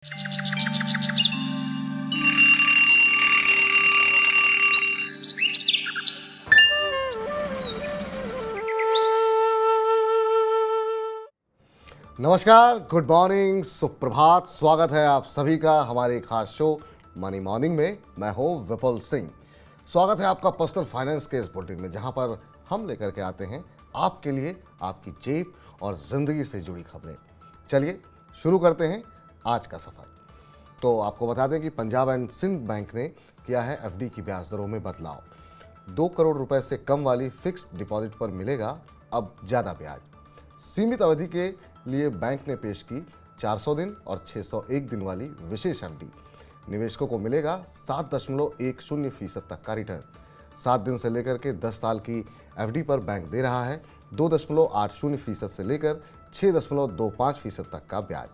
नमस्कार, good morning, सुप्रभात। स्वागत है आप सभी का हमारे खास शो मनी मॉर्निंग में। मैं हूं विपुल सिंह। स्वागत है आपका पर्सनल फाइनेंस के इस बुलेटिन में, जहां पर हम लेकर के आते हैं आपके लिए आपकी जेब और जिंदगी से जुड़ी खबरें। चलिए शुरू करते हैं आज का सफर। तो आपको बता दें कि पंजाब एंड सिंध बैंक ने किया है एफडी की ब्याज दरों में बदलाव। 2 करोड़ रुपए से कम वाली फिक्स्ड डिपॉजिट पर मिलेगा अब ज़्यादा ब्याज। सीमित अवधि के लिए बैंक ने पेश की 400 दिन और 601 दिन वाली विशेष एफडी। निवेशकों को मिलेगा 7.10% तक का रिटर्न। 7 दिन से लेकर के 10 साल की एफडी पर बैंक दे रहा है 2.80% से लेकर 6.25% तक का ब्याज।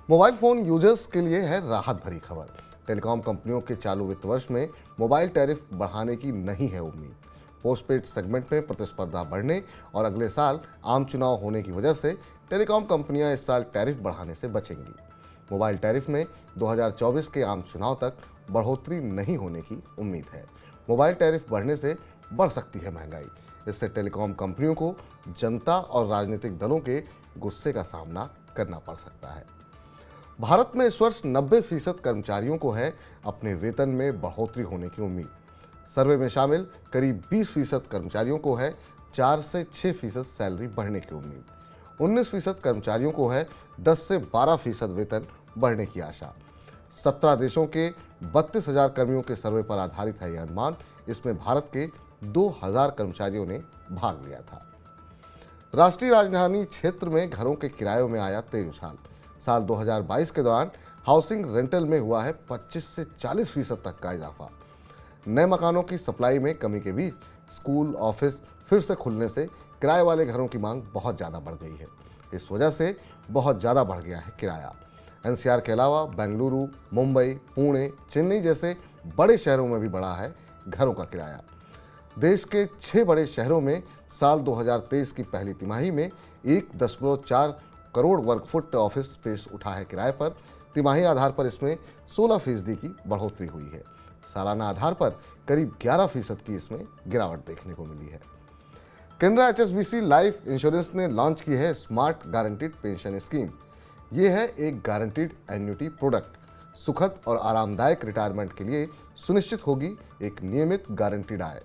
मोबाइल फ़ोन यूजर्स के लिए है राहत भरी खबर। टेलीकॉम कंपनियों के चालू वित्त वर्ष में मोबाइल टैरिफ बढ़ाने की नहीं है उम्मीद। पोस्टपेड सेगमेंट में प्रतिस्पर्धा बढ़ने और अगले साल आम चुनाव होने की वजह से टेलीकॉम कंपनियां इस साल टैरिफ बढ़ाने से बचेंगी। मोबाइल टैरिफ में 2024 के आम चुनाव तक बढ़ोतरी नहीं होने की उम्मीद है। मोबाइल टैरिफ बढ़ने से बढ़ सकती है महंगाई। इससे टेलीकॉम कंपनियों को जनता और राजनीतिक दलों के गुस्से का सामना करना पड़ सकता है। भारत में इस वर्ष 90% कर्मचारियों को है अपने वेतन में बढ़ोतरी होने की उम्मीद। सर्वे में शामिल करीब 20% कर्मचारियों को है 4 से 6% सैलरी बढ़ने की उम्मीद। 19% कर्मचारियों को है 10 से 12% वेतन बढ़ने की आशा। 17 देशों के 32,000 कर्मियों के सर्वे पर आधारित है यह अनुमान। इसमें भारत के 2,000 कर्मचारियों ने भाग लिया था। राष्ट्रीय राजधानी क्षेत्र में घरों के किरायों में आया तेज उछाल। साल 2022 के दौरान हाउसिंग रेंटल में हुआ है 25 से 40% तक का इजाफा। नए मकानों की सप्लाई में कमी के बीच स्कूल, ऑफिस फिर से खुलने से किराए वाले घरों की मांग बहुत ज़्यादा बढ़ गई है। इस वजह से बहुत ज़्यादा बढ़ गया है किराया। एनसीआर के अलावा बेंगलुरु, मुंबई, पुणे, चेन्नई जैसे बड़े शहरों में भी बढ़ा है घरों का किराया। देश के 6 बड़े शहरों में साल 2023 की पहली तिमाही में 1.4 करोड़ वर्ग फुट ऑफिस स्पेस उठा है किराए पर। तिमाही आधार पर इसमें 16% की बढ़ोतरी हुई है। सालाना आधार पर करीब 11% की इसमें गिरावट देखने को मिली है। केनरा एचएसबीसी लाइफ इंश्योरेंस ने लॉन्च की है स्मार्ट गारंटीड पेंशन स्कीम। ये है एक गारंटीड एन्युटी प्रोडक्ट। सुखद और आरामदायक रिटायरमेंट के लिए सुनिश्चित होगी एक नियमित गारंटीड आय।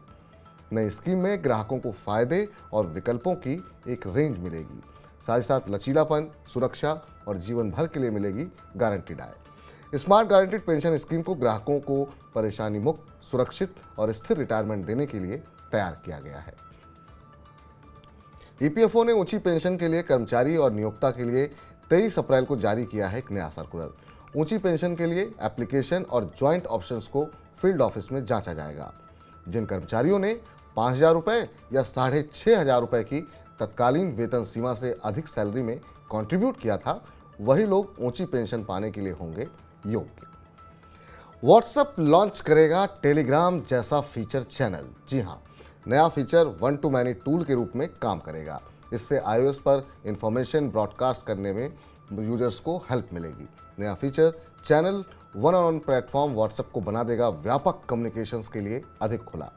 नई स्कीम में ग्राहकों को फायदे और विकल्पों की एक रेंज मिलेगी। साथ ही साथ लचीलापन, सुरक्षा और जीवन भर के लिए मिलेगी गारंटीड आय। स्मार्ट गारंटीड पेंशन स्कीम को ग्राहकों को परेशानी मुक्त, सुरक्षित और स्थिर रिटायरमेंट देने के लिए तैयार किया गया है। ईपीएफओ ने ऊंची पेंशन के लिए कर्मचारी और नियोक्ता के लिए 23 अप्रैल को जारी किया है एक नया सर्कुलर। ऊंची पेंशन के लिए एप्लीकेशन और ज्वाइंट ऑप्शंस को फील्ड ऑफिस में जांचा जाएगा। जिन कर्मचारियों ने 5,000 रुपये या 6,500 रुपये की तत्कालीन वेतन सीमा से अधिक सैलरी में कंट्रीब्यूट किया था, वही लोग ऊंची पेंशन पाने के लिए होंगे योग्य। व्हाट्सएप लॉन्च करेगा टेलीग्राम जैसा फीचर चैनल। जी हां, नया feature one two many tool के रूप में काम करेगा। इससे आईओएस पर इंफॉर्मेशन ब्रॉडकास्ट करने में यूजर्स को हेल्प मिलेगी। नया feature channel one on platform WhatsApp को बना देगा व्यापक कम्युनिकेशंस के लिए अधिक खुला।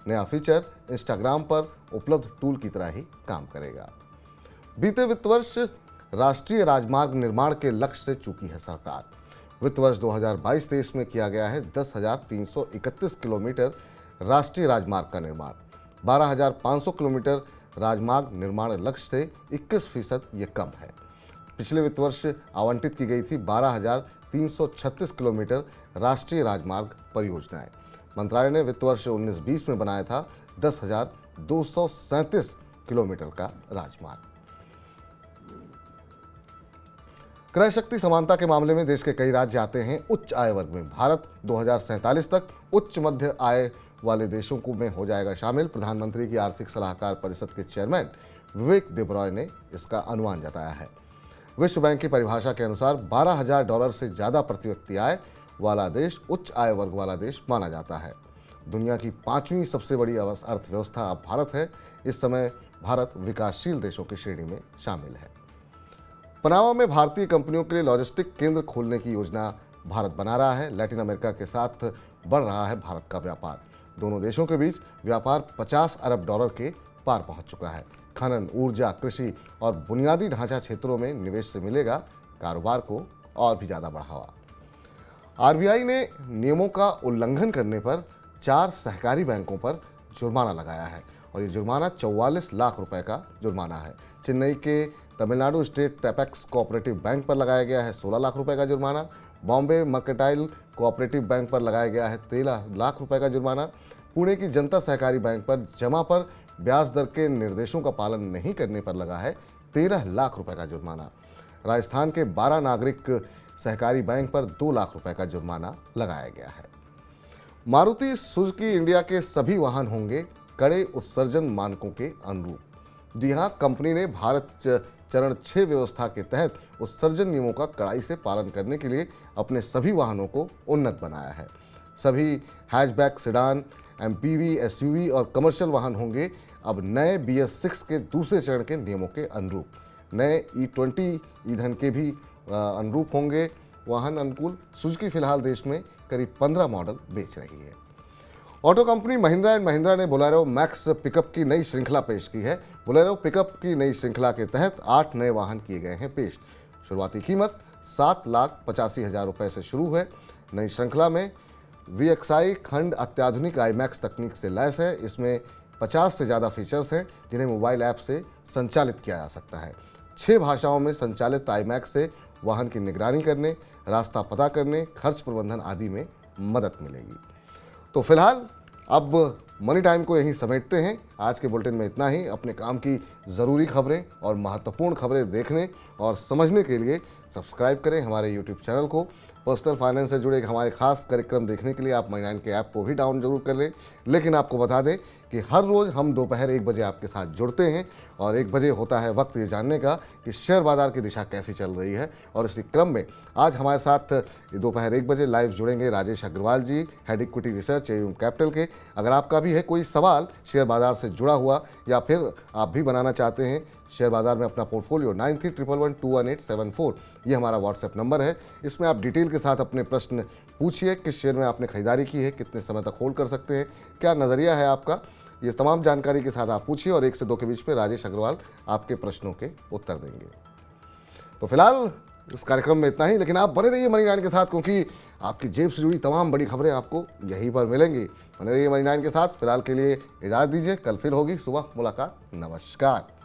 नया फीचर इंस्टाग्राम पर उपलब्ध टूल की तरह ही काम करेगा। बीते वित्त वर्ष राष्ट्रीय राजमार्ग निर्माण के लक्ष्य से चूकी है सरकार। वित्त वर्ष 2022-23 में किया गया है 10,331 किलोमीटर राष्ट्रीय राजमार्ग का निर्माण। 12,500 किलोमीटर राजमार्ग निर्माण लक्ष्य से 21% ये कम है। पिछले वित्त वर्ष आवंटित की गई थी 12,336 किलोमीटर राष्ट्रीय राजमार्ग परियोजनाएं। मंत्रालय ने वित्त वर्ष 19-20 में बनाया था 10,237 किलोमीटर का राजमार्ग। क्रय शक्ति समानता के मामले में देश के कई राज्य आते हैं उच्च आय वर्ग में। भारत 2047 तक उच्च मध्य आय वाले देशों को में हो जाएगा शामिल। प्रधानमंत्री की आर्थिक सलाहकार परिषद के चेयरमैन विवेक देबरॉय ने इसका अनुमान जताया है। विश्व बैंक की परिभाषा के अनुसार $12,000 से ज़्यादा प्रति व्यक्ति आय वाला देश उच्च आय वर्ग वाला देश माना जाता है। दुनिया की 5वीं सबसे बड़ी अर्थव्यवस्था अब भारत है। इस समय भारत विकासशील देशों की श्रेणी में शामिल है। पनामा में भारतीय कंपनियों के लिए लॉजिस्टिक केंद्र खोलने की योजना भारत बना रहा है। लैटिन अमेरिका के साथ बढ़ रहा है भारत का व्यापार। दोनों देशों के बीच व्यापार 50 अरब डॉलर के पार पहुंच चुका है। खनन, ऊर्जा, कृषि और बुनियादी ढांचा क्षेत्रों में निवेश से मिलेगा कारोबार को और भी ज़्यादा बढ़ावा। आरबीआई ने नियमों का उल्लंघन करने पर 4 सहकारी बैंकों पर जुर्माना लगाया है और ये जुर्माना 44 लाख रुपए का जुर्माना है। चेन्नई के तमिलनाडु स्टेट टैपेक्स कोऑपरेटिव बैंक पर लगाया गया है 16 लाख रुपए का जुर्माना। बॉम्बे मर्केंटाइल कोऑपरेटिव बैंक पर लगाया गया है 13 लाख रुपए का जुर्माना। पुणे की जनता सहकारी बैंक पर जमा पर ब्याज दर के निर्देशों का पालन नहीं करने पर लगा है 13 लाख रुपए का जुर्माना। राजस्थान के 12 नागरिक सहकारी बैंक पर 2 लाख रुपए का जुर्माना लगाया गया है। मारुति सुजुकी इंडिया के सभी वाहन होंगे कड़े उत्सर्जन मानकों के अनुरूप। जी हां, कंपनी ने भारत चरण 6 व्यवस्था के तहत उत्सर्जन नियमों का कड़ाई से पालन करने के लिए अपने सभी वाहनों को उन्नत बनाया है। सभी हैचबैक, सेडान, एमपीवी, एसयूवी और कमर्शियल वाहन होंगे अब नए BS6 के दूसरे चरण के नियमों के अनुरूप। नए E20 ईंधन के भी अनुरूप होंगे वाहन अनुकूल। सुजुकी फिलहाल देश में करीब 15 मॉडल बेच रही है। Auto company Mahindra and Mahindra ने बोलेरो मैक्स पिकअप की नई श्रृंखला पेश की है। बोलेरो पिकअप की नई श्रृंखला के तहत 8 नए वाहन किए गए हैं पेश। शुरुआती कीमत 7,85,000 रुपये से शुरू है। नई श्रृंखला में VXI खंड अत्याधुनिक IMAX तकनीक से लैस है। इसमें 50 से ज़्यादा फीचर्स हैं जिन्हें मोबाइल ऐप से संचालित किया जा सकता है। 6 भाषाओं में संचालित IMAX से वाहन की निगरानी करने, रास्ता पता करने, खर्च प्रबंधन आदि में मदद मिलेगी। तो फिलहाल अब मनी टाइम को यहीं समेटते हैं। आज के बुलेटिन में इतना ही। अपने काम की ज़रूरी खबरें और महत्वपूर्ण खबरें देखने और समझने के लिए सब्सक्राइब करें हमारे यूट्यूब चैनल को। पर्सनल फाइनेंस से जुड़े हमारे खास कार्यक्रम देखने के लिए आप मनी टाइम के ऐप को भी डाउन जरूर कर लें। लेकिन आपको बता दें कि हर रोज़ हम दोपहर 1 बजे आपके साथ जुड़ते हैं और 1 बजे होता है वक्त ये जानने का कि शेयर बाजार की दिशा कैसी चल रही है। और इसी क्रम में आज हमारे साथ दोपहर 1 बजे लाइव जुड़ेंगे राजेश अग्रवाल जी, हेड इक्विटी रिसर्च एवं कैपिटल के। अगर आपका भी है कोई सवाल शेयर बाजार से जुड़ा हुआ या फिर आप भी बनाना चाहते हैं शेयर बाजार में अपना पोर्टफोलियो, 9311211874 ये हमारा व्हाट्सएप नंबर है। इसमें आप डिटेल के साथ अपने प्रश्न पूछिए। किस शेयर में आपने खरीदारी की है, कितने समय तक होल्ड कर सकते हैं, क्या नज़रिया है आपका, ये तमाम जानकारी के साथ आप पूछिए और 1 से 2 के बीच में राजेश अग्रवाल आपके प्रश्नों के उत्तर देंगे। तो फिलहाल इस कार्यक्रम में इतना ही, लेकिन आप बने रहिए मनी 9 के साथ क्योंकि आपकी जेब से जुड़ी तमाम बड़ी खबरें आपको यहीं पर मिलेंगी। बने रहिए मनी 9 के साथ। फिलहाल के लिए इजाज़त दीजिए, कल फिर होगी सुबह मुलाकात। नमस्कार।